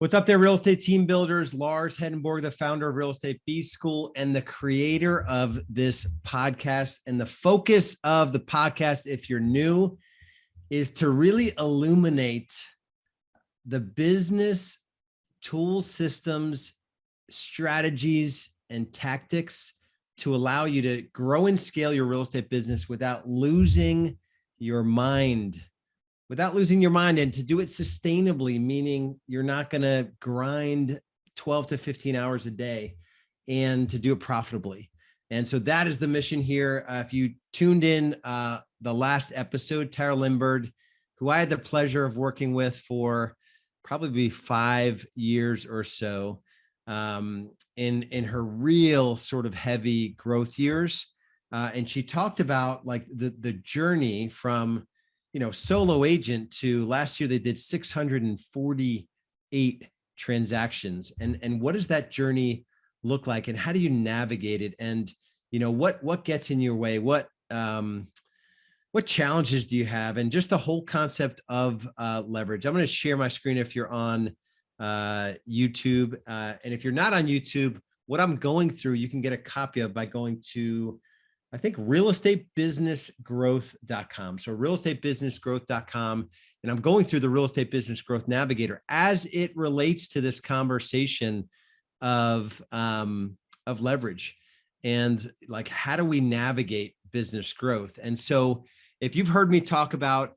What's up there, real estate team builders? Lars Hedenborg, the founder of Real Estate B School and the creator of this podcast. And the focus of the podcast, if you're new, is to really illuminate the business tools, systems, strategies, and tactics to allow you to grow and scale your real estate business without losing your mind. And to do it sustainably, meaning you're not going to grind 12 to 15 hours a day, and to do it profitably. And so that is the mission here. If you tuned in the last episode, Tara Lindbergh, who I had the pleasure of working with for probably 5 years or so, in her real sort of heavy growth years. And she talked about like the journey from solo agent to last year, they did 648 transactions. And what does that journey look like? And how do you navigate it? And, what gets in your way? What challenges do you have? And just the whole concept of leverage. I'm going to share my screen if you're on YouTube. And if you're not on YouTube, what I'm going through, you can get a copy of by going to, I think, realestatebusinessgrowth.com. So realestatebusinessgrowth.com. And I'm going through the Real Estate Business Growth Navigator as it relates to this conversation of leverage and like, how do we navigate business growth? And so if you've heard me talk about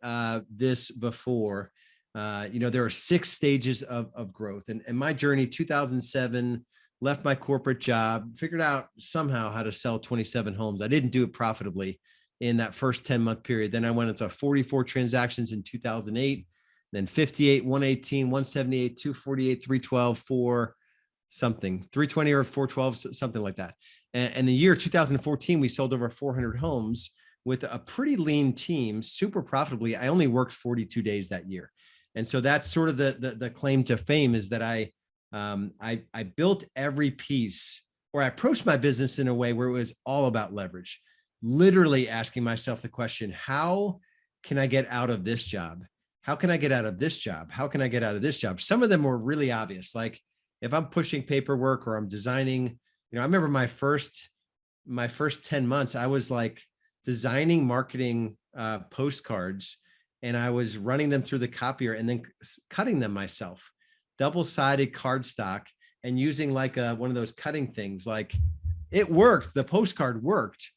this before, there are 6 stages of growth. And my journey, 2007, left my corporate job, figured out somehow how to sell 27 homes. I didn't do it profitably in that first 10-month period. Then I went into 44 transactions in 2008, then 58, 118, 178, 248, 312, 4 something, 320 or 412, something like that. And the year 2014, we sold over 400 homes with a pretty lean team, super profitably. I only worked 42 days that year. And so that's sort of the claim to fame, is that I built every piece, or I approached my business in a way where it was all about leverage, literally asking myself the question, how can I get out of this job? How can I get out of this job? How can I get out of this job? Some of them were really obvious. Like if I'm pushing paperwork or I'm designing, I remember my first 10 months, I was like designing marketing postcards, and I was running them through the copier and then cutting them myself. Double-sided cardstock, and using like one of those cutting things. Like it worked, the postcard worked,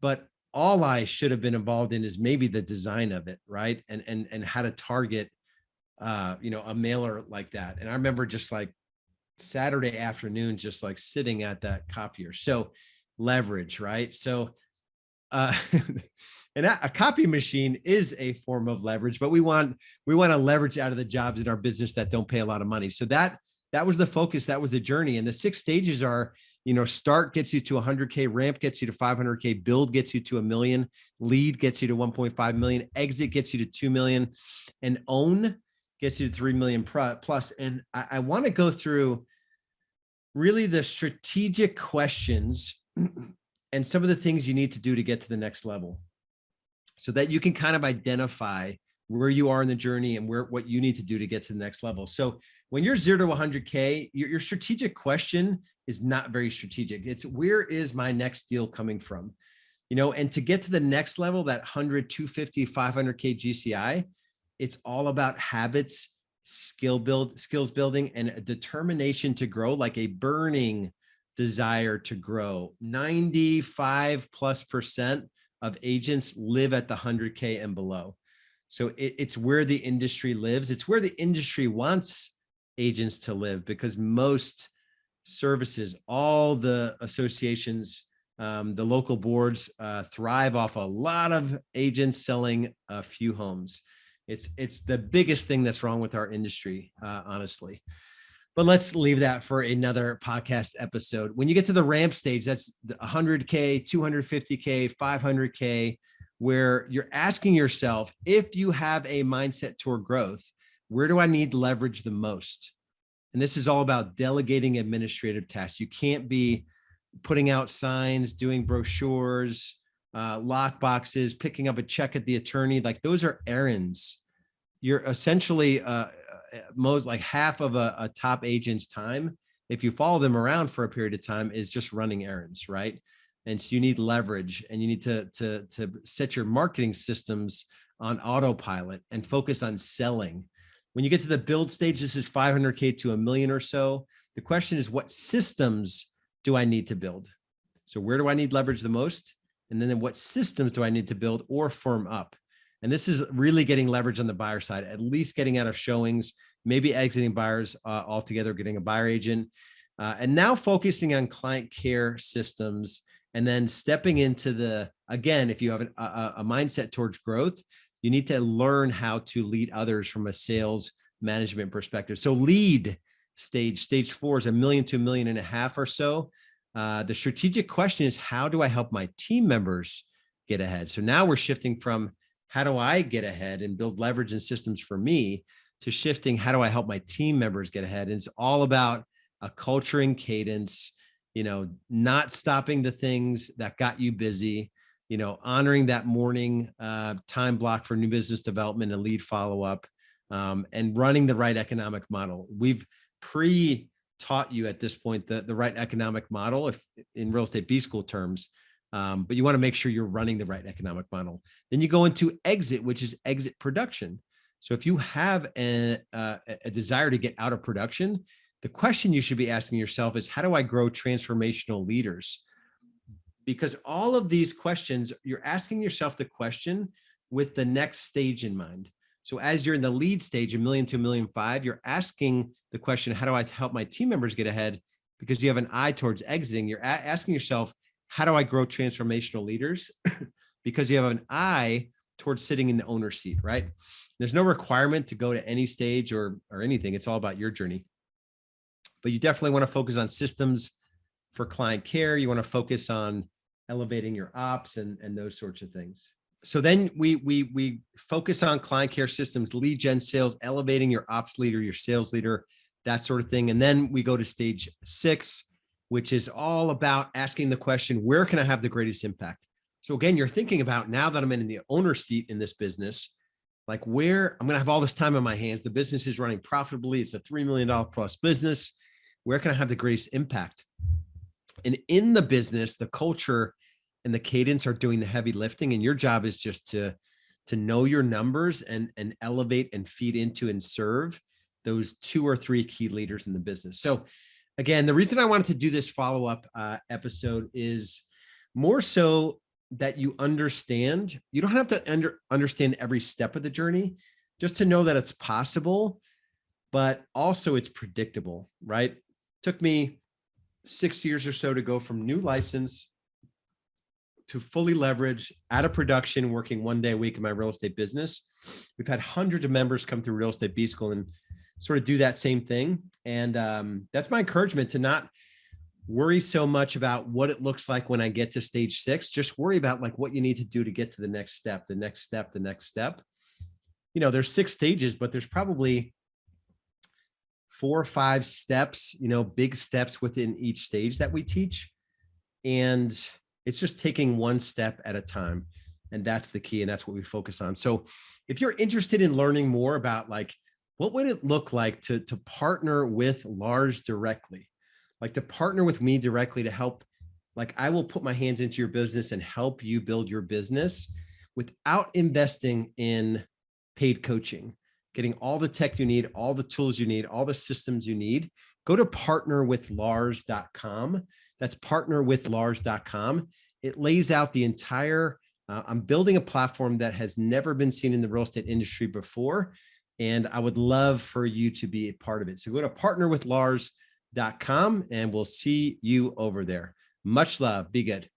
but all I should have been involved in is maybe the design of it, right? And how to target, a mailer like that. And I remember just like Saturday afternoon, just like sitting at that copier. So leverage, right? So, and a copy machine is a form of leverage, but we want to leverage out of the jobs in our business that don't pay a lot of money. So that was the focus. That was the journey. And the 6 stages are, start gets you to 100K, ramp gets you to 500K, build gets you to $1 million, lead gets you to 1.5 million, exit gets you to 2 million, and own gets you to 3 million plus. And I want to go through really the strategic questions and some of the things you need to do to get to the next level, so that you can kind of identify where you are in the journey and what you need to do to get to the next level. So when you're 0 to 100K, your strategic question is not very strategic. It's, where is my next deal coming from? And to get to the next level, that 100, 250, 500K GCI, it's all about habits, skills building, and a determination to grow, like a burning desire to grow. 95+% of agents live at the 100K and below. So it's where the industry lives. It's where the industry wants agents to live, because most services, all the associations, the local boards thrive off a lot of agents selling a few homes. It's the biggest thing that's wrong with our industry, honestly. But let's leave that for another podcast episode. When you get to the ramp stage, that's 100K, 250K, 500K, where you're asking yourself, if you have a mindset toward growth, where do I need leverage the most? And this is all about delegating administrative tasks. You can't be putting out signs, doing brochures, lock boxes, picking up a check at the attorney. Like, those are errands. You're essentially most like half of a top agent's time, if you follow them around for a period of time, is just running errands, right? And so you need leverage, and you need to set your marketing systems on autopilot and focus on selling. When you get to the build stage, this is 500K to $1 million or so. The question is, what systems do I need to build? So where do I need leverage the most? And then what systems do I need to build or firm up? And this is really getting leverage on the buyer side, at least getting out of showings, maybe exiting buyers altogether, getting a buyer agent, and now focusing on client care systems, and then stepping into the, again, if you have a mindset towards growth, you need to learn how to lead others from a sales management perspective. So lead stage 4 is $1 million to $1.5 million or so. The strategic question is, how do I help my team members get ahead? So now we're shifting from how do I get ahead and build leverage and systems for me, to shifting, how do I help my team members get ahead? And it's all about a culture and cadence, not stopping the things that got you busy, honoring that morning time block for new business development and lead follow-up, and running the right economic model. We've taught you at this point the right economic model, if in real estate B school terms, but you want to make sure you're running the right economic model. Then you go into exit, which is exit production. So if you have a desire to get out of production, the question you should be asking yourself is, how do I grow transformational leaders? Because all of these questions, you're asking yourself the question with the next stage in mind. So as you're in the lead stage, $1 million to $1.5 million, you're asking the question, how do I help my team members get ahead? Because you have an eye towards exiting. You're asking yourself, how do I grow transformational leaders? Because you have an eye towards sitting in the owner's seat, right? There's no requirement to go to any stage or anything. It's all about your journey. But you definitely want to focus on systems for client care. You want to focus on elevating your ops and those sorts of things. So then we focus on client care systems, lead gen sales, elevating your ops leader, your sales leader, that sort of thing. And then we go to stage 6, which is all about asking the question, where can I have the greatest impact? So again, you're thinking about, now that I'm in the owner's seat in this business, like where I'm going to have all this time on my hands. The business is running profitably. It's a $3 million plus business. Where can I have the greatest impact? And in the business, the culture and the cadence are doing the heavy lifting. And your job is just to know your numbers and elevate and feed into and serve those 2 or 3 key leaders in the business. So again, the reason I wanted to do this follow-up episode is more so that you understand, you don't have to understand every step of the journey, just to know that it's possible, but also it's predictable, right? Took me 6 years or so to go from new license to fully leverage, out of production, working 1 day a week in my real estate business. We've had hundreds of members come through Real Estate B School and sort of do that same thing. And that's my encouragement, to not worry so much about what it looks like when I get to stage 6. Just worry about like what you need to do to get to the next step, the next step, the next step. There's 6 stages, but there's probably 4 or 5 steps, big steps within each stage that we teach. And it's just taking one step at a time. And that's the key. And that's what we focus on. So if you're interested in learning more about like, what would it look like to partner with Lars directly, like to partner with me directly to help, like I will put my hands into your business and help you build your business without investing in paid coaching, getting all the tech you need, all the tools you need, all the systems you need, go to partnerwithlars.com. That's partnerwithlars.com. It lays out the entire, I'm building a platform that has never been seen in the real estate industry before. And I would love for you to be a part of it. So go to partnerwithlars.com and we'll see you over there. Much love. Be good.